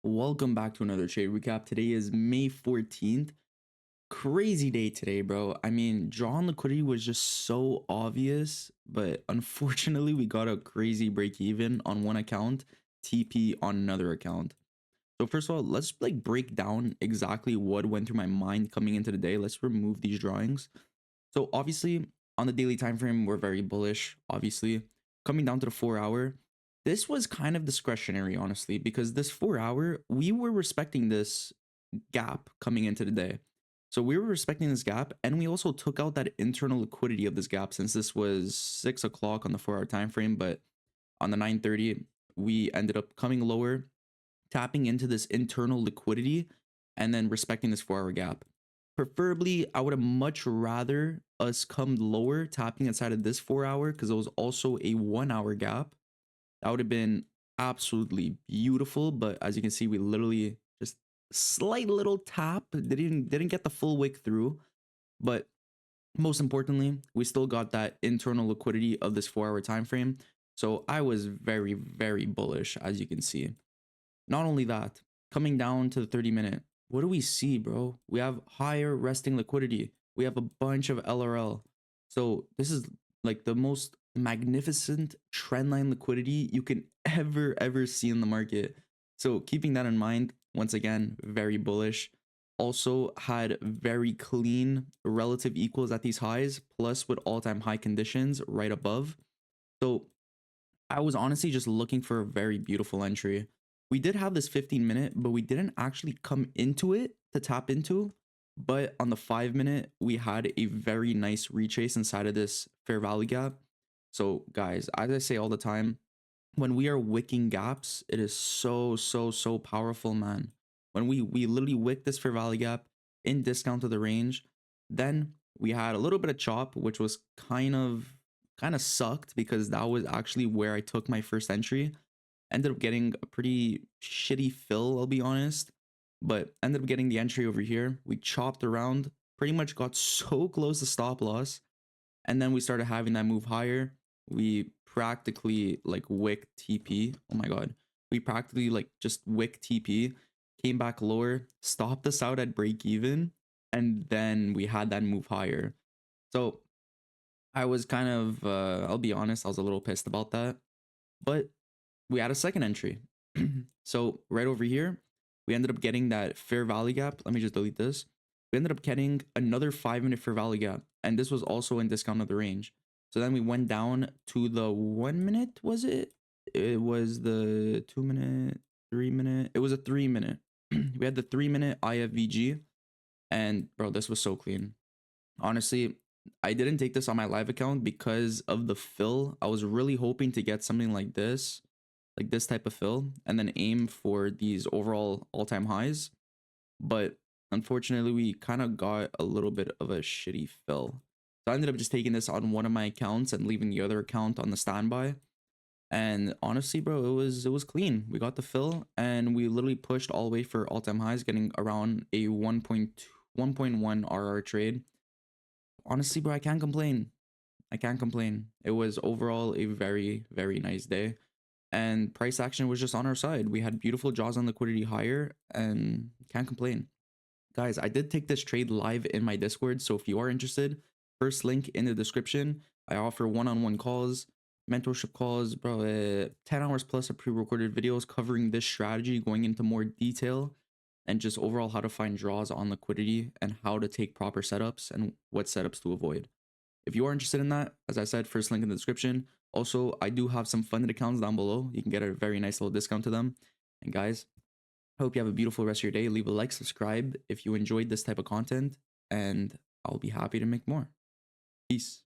Welcome back to another trade recap. Today is May 14th. Crazy day today, bro. I mean, draw on liquidity was just so obvious, but unfortunately, we got a crazy break even on one account, TP on another account. So first of all, let's break down exactly what went through my mind coming into the day. Let's remove these drawings. So obviously, on the daily time frame, we're very bullish. Obviously, coming down to the 4 hour, this was kind of discretionary, honestly, because this 4 hour, we were respecting this gap coming into the day. So we were respecting this gap, and we also took out that internal liquidity of this gap since this was 6 o'clock on the 4 hour time frame. But on the 9:30, we ended up coming lower, tapping into this internal liquidity, and then respecting this 4 hour gap. Preferably, I would have much rather us come lower, tapping inside of this 4 hour, because it was also a 1 hour gap. That would have been absolutely beautiful. But as you can see, we literally just slight little tap, didn't get the full wick through. But most importantly, we still got that internal liquidity of this 4 hour time frame. So I was very, very bullish, as you can see. Not only that, coming down to the 30-minute, what do we see, bro? We have higher resting liquidity. We have a bunch of LRL. So this is like the most magnificent trendline liquidity you can ever see in the market. So keeping that in mind, once again, very bullish. Also had very clean relative equals at these highs, plus with all-time high conditions right above. So I was honestly just looking for a very beautiful entry. We did have this 15-minute, but we didn't actually come into it to tap into. But on the 5-minute, we had a very nice retrace inside of this fair value gap. So guys, as I say all the time, when we are wicking gaps, it is so powerful, man. When we literally wick this fair value gap in discount to the range, then we had a little bit of chop, which was kind of sucked because that was actually where I took my first entry. Ended up getting a pretty shitty fill, I'll be honest, but ended up getting the entry over here. We chopped around, pretty much got so close to stop loss, and then we started having that move higher. We practically like wick TP. Oh my god. We practically like just wick TP, came back lower, stopped us out at break even, and then we had that move higher. So I was kind of I'll be honest, I was a little pissed about that. But we had a second entry. So right over here, we ended up getting that fair value gap. Let me just delete this. We ended up getting another 5-minute fair value gap, and this was also in discount of the range. So then we went down to the 1 minute, was it? It was the 2 minute, 3 minute. It was a 3 minute. We had the 3 minute IFVG, and bro, this was so clean. Honestly, I didn't take this on my live account because of the fill. I was really hoping to get something like this type of fill, and then aim for these overall all-time highs. But unfortunately, we kind of got a little bit of a shitty fill. So I ended up just taking this on one of my accounts and leaving the other account on the standby. And honestly, bro, it was clean. We got the fill, and we literally pushed all the way for all-time highs, getting around a 1.1 RR trade. Honestly, bro, I can't complain. I can't complain. It was overall a very nice day. And price action was just on our side. We had beautiful draws on liquidity higher and can't complain. Guys, I did take this trade live in my Discord. So if you are interested, first link in the description. I offer one-on-one calls, mentorship calls, bro, 10 hours plus of pre-recorded videos covering this strategy, going into more detail, and just overall how to find draws on liquidity and how to take proper setups and what setups to avoid. If you are interested in that, as I said, first link in the description. Also, I do have some funded accounts down below. You can get a very nice little discount to them. And guys, I hope you have a beautiful rest of your day. Leave a like, subscribe if you enjoyed this type of content, and I'll be happy to make more. Peace.